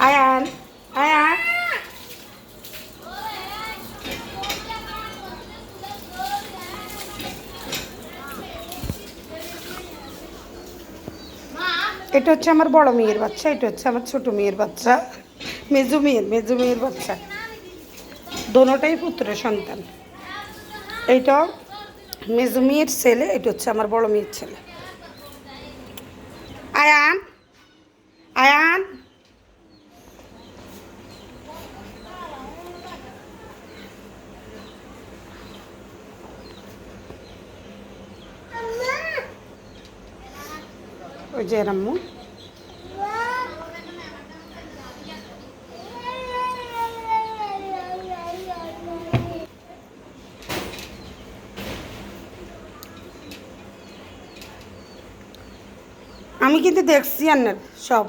আয়ান আয়ান এটা হচ্ছে আমার বড় মেয়ের বাচ্চা, এটা হচ্ছে আমার ছোট মেয়ের বাচ্চা, মেজু মেয়ের বাচ্চা, দোনোটাই পুত্র সন্তান। এইটা মেজু মেয়ের ছেলে, এটা হচ্ছে আমার বড় মেয়ের ছেলে। আয়ান আয়ান ওই যে রাম্মু আমি কিন্তু দেখছি আন্নার সব।